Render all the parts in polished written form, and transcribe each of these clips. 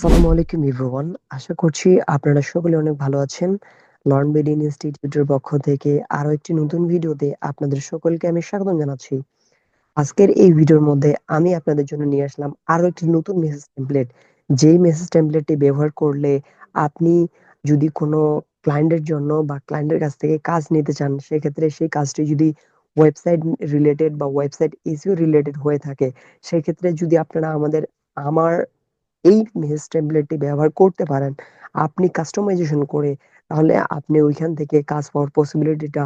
আসসালামু আলাইকুম এভরিওয়ান। আশা করছি আপনারা সকলে অনেক ভালো আছেন। লার্ন বিডি ইনস্টিটিউটের পক্ষ থেকে আরো একটি নতুন ভিডিওতে আপনাদের সকলকে আমি স্বাগতম জানাচ্ছি। আজকের এই ভিডিওর মধ্যে আমি আপনাদের জন্য নিয়ে আসলাম আরো একটি নতুন মেসেজ টেমপ্লেট। যেই মেসেজ টেমপ্লেটটি ব্যবহার করলে আপনি যদি কোনো ক্লায়েন্টের জন্য বা ক্লায়েন্টের কাছ থেকে কাজ নিতে চান, সেক্ষেত্রে সেই কাজটি যদি ওয়েবসাইট রিলেটেড বা ওয়েবসাইট এসইও রিলেটেড হয়ে থাকে, সেক্ষেত্রে যদি আপনারা আমার এই মেসেজ টেমপ্লেটটি ব্যবহার করতে পারেন, আপনি কাস্টমাইজেশন করে, তাহলে আপনি ওইখান থেকে কাজ পাওয়ার পসিবিলিটিটা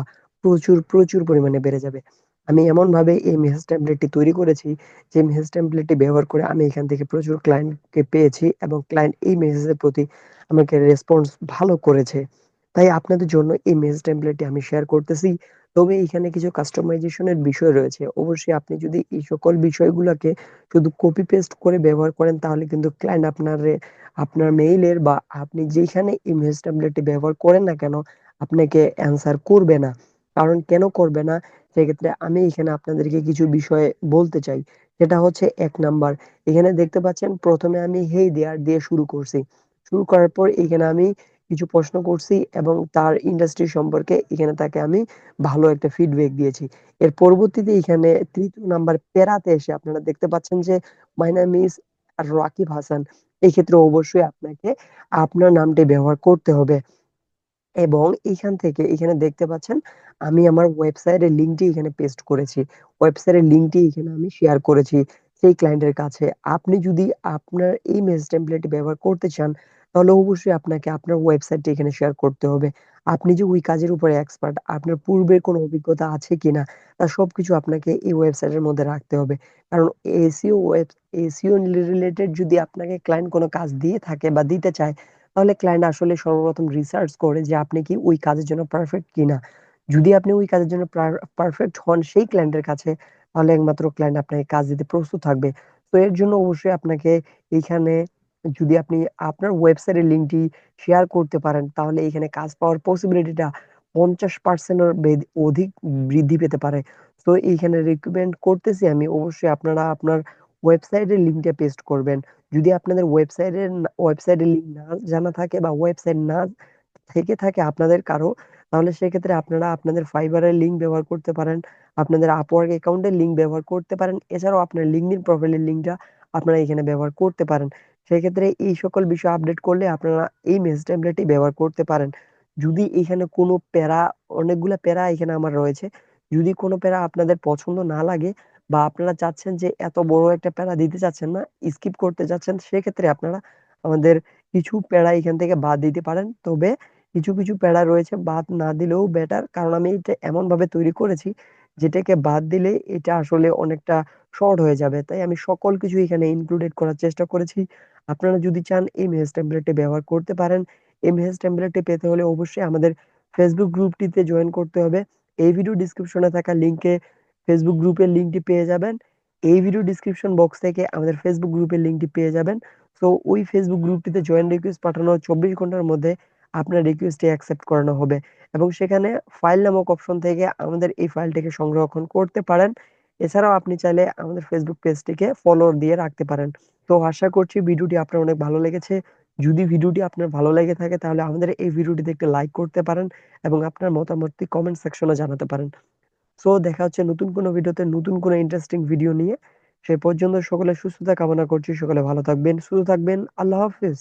প্রচুর পরিমাণে বেড়ে যাবে। আমি এমনভাবে এই মেসেজ টেমপ্লেটটি তৈরি করেছি, যে মেসেজ টেমপ্লেটটি ব্যবহার করে আমি এখান থেকে প্রচুর ক্লায়েন্টকে পেয়েছি এবং ক্লায়েন্ট এই মেসেজের প্রতি আমাকে রেসপন্স ভালো করেছে। তাই আপনাদের জন্য এই মেসেজ টেমপ্লেটটি আমি শেয়ার করতেছি। তবে এখানে কিছু কাস্টমাইজেশন এর বিষয় রয়েছে। অবশ্যই আপনি যদি এই সকল বিষয়গুলোকে শুধু কপি পেস্ট করে ব্যবহার করেন, তাহলে কিন্তু ক্লায়েন্ট আপনার মেইলের বা আপনি যেখানে এই মেসেজ টেমপ্লেটটি ব্যবহার করেন না কেন, আপনাকে অ্যান্সার করবে না। কারণ কেন করবে না? সেক্ষেত্রে আমি এখানে আপনাদেরকে কিছু বিষয় বলতে চাই। সেটা হচ্ছে ১ নাম্বার, এখানে দেখতে পাচ্ছেন ১ম এ আমি হেই দেয়ার দিয়ে শুরু করছি। শুরু করার পর এখানে আমি কিছু প্রশ্ন করছি এবং তার ইন্ডাস্ট্রি সম্পর্কে এখানে তাকে আমি ভালো একটা ফিডব্যাক দিয়েছি। এর পরবর্তীতে এখানে ৩য় নাম্বার প্যারাতে এসে আপনারা দেখতে পাচ্ছেন যে my name is Rakib Hasan. এক্ষেত্রে অবশ্যই আপনাকে আপনার নামটি ব্যবহার করতে হবে। এবং এখানে দেখতে পাচ্ছেন আমি আমার ওয়েবসাইটের লিঙ্কটি এখানে পেস্ট করেছি। ওয়েবসাইটের লিঙ্কটি এখানে আমি শেয়ার করেছি সেই ক্লায়েন্টের কাছে। আপনি যদি আপনার এই মেসেজ টেমপ্লেটটি ব্যবহার করতে চান, তাহলে অবশ্যই আপনাকে আপনার ওয়েবসাইটটি এখানে শেয়ার করতে হবে। আপনি যে ওই কাজের উপরে এক্সপার্ট, আপনার পূর্বের কোনো অভিজ্ঞতা আছে কিনা, তার সবকিছু আপনাকে এই ওয়েবসাইটের মধ্যে রাখতে হবে। কারণ এসইও ওয়েব এসইও রিলেটেড যদি আপনাকে ক্লায়েন্ট কোনো কাজ দিয়ে থাকে বা দিতে চায়, তাহলে ক্লায়েন্ট আসলে সর্বপ্রথম রিসার্চ করে যে আপনি কি ওই কাজের জন্য পারফেক্ট কিনা। যদি আপনি ওই কাজের জন্য পারফেক্ট হন সেই ক্লায়েন্টের কাছে, তাহলে একমাত্র ক্লায়েন্ট আপনাকে কাজ দিতে প্রস্তুত থাকবে। তো এর জন্য অবশ্যই আপনাকে এইখানে, যদি আপনি আপনার ওয়েবসাইটের লিঙ্কটি শেয়ার করতে পারেন, তাহলে এখানে কাজ পাওয়ার পসিবিলিটিটা ৫০% এর অধিক বৃদ্ধি পেতে পারে। তো এইখানে রিকমেন্ড করতেছি আমি, অবশ্যই আপনারা আপনার ওয়েবসাইটের লিঙ্কটা পেস্ট করবেন। যদি আপনাদের ওয়েবসাইটের লিঙ্ক না জানা থাকে বা ওয়েবসাইট না থেকে থাকে আপনাদের কারো, তাহলে সেক্ষেত্রে আপনারা আপনাদের Fiverr এর লিঙ্ক ব্যবহার করতে পারেন। আপনাদের Upwork অ্যাকাউন্টের লিঙ্ক ব্যবহার করতে পারেন। এছাড়াও আপনার LinkedIn প্রোফাইলের লিঙ্কটা আপনারা এখানে ব্যবহার করতে পারেন। সেক্ষেত্রে এই সকল বিষয় আপডেট করলে আপনারা এই মেসেজ টেমপ্লেটটি ব্যবহার করতে পারেন। যদি এখানে কোনো অনেকগুলা প্যারা এখানে আমার রয়েছে। যদি কোনো প্যারা আপনাদের পছন্দ না লাগে বা আপনারা চাচ্ছেন যে এত বড় একটা প্যারা দিতে চাচ্ছেন না, স্কিপ করতে চাচ্ছেন, সেক্ষেত্রে আপনারা আমাদের কিছু প্যারা এখান থেকে বাদ দিতে পারেন। তবে কিছু প্যারা রয়েছে বাদ না দিলেও বেটার। কারণ আমি এটা এমনভাবে তৈরি করেছি, যেটাকে বাদ দিলে এটা আসলে অনেকটা শর্ট হয়ে যাবে। তাই আমি সকল কিছু এখানে ইনক্লুডেড করার চেষ্টা করেছি। আপনারা যদি চান এই মেসেজ টেমপ্লেটটি ব্যবহার করতে পারেন। এই মেসেজ টেমপ্লেটটি পেতে হলে অবশ্যই আমাদের Facebook গ্রুপটিতে জয়েন করতে হবে। এই ভিডিও ডেসক্রিপশনে থাকা লিঙ্কে Facebook গ্রুপের লিঙ্কটি পেয়ে যাবেন। এই ভিডিও ডেসক্রিপশন বক্স থেকে আমাদের Facebook গ্রুপের লিঙ্কটি পেয়ে যাবেন। সো ওই Facebook গ্রুপটিতে জয়েন রিকোয়েস্ট পাঠানোর ২৪ ঘন্টার মধ্যে আপনার রিকোয়েস্টটি অ্যাকসেপ্ট করানো হবে এবং সেখানে ফাইল নামক অপশন থেকে আমাদের এই ফাইলটিকে সংরক্ষণ করতে পারেন। এছাড়াও আপনি চাইলে আমাদের Facebook পেজটিকে ফলো দিয়ে রাখতে পারেন। তো আশা করছি ভিডিওটি আপনার অনেক ভালো লেগেছে। যদি ভিডিওটি আপনার ভালো লেগে থাকে, তাহলে আমাদের এই ভিডিওটিতে একটি লাইক করতে পারেন এবং আপনার মতামতটি কমেন্ট সেকশনে জানাতে পারেন। সো দেখা হচ্ছে নতুন কোনো ভিডিওতে, নতুন কোনো ইন্টারেস্টিং ভিডিও নিয়ে। সে পর্যন্ত সকলের সুস্থতা কামনা করছি। সকলে ভালো থাকবেন, সুস্থ থাকবেন। আল্লাহ হাফেজ।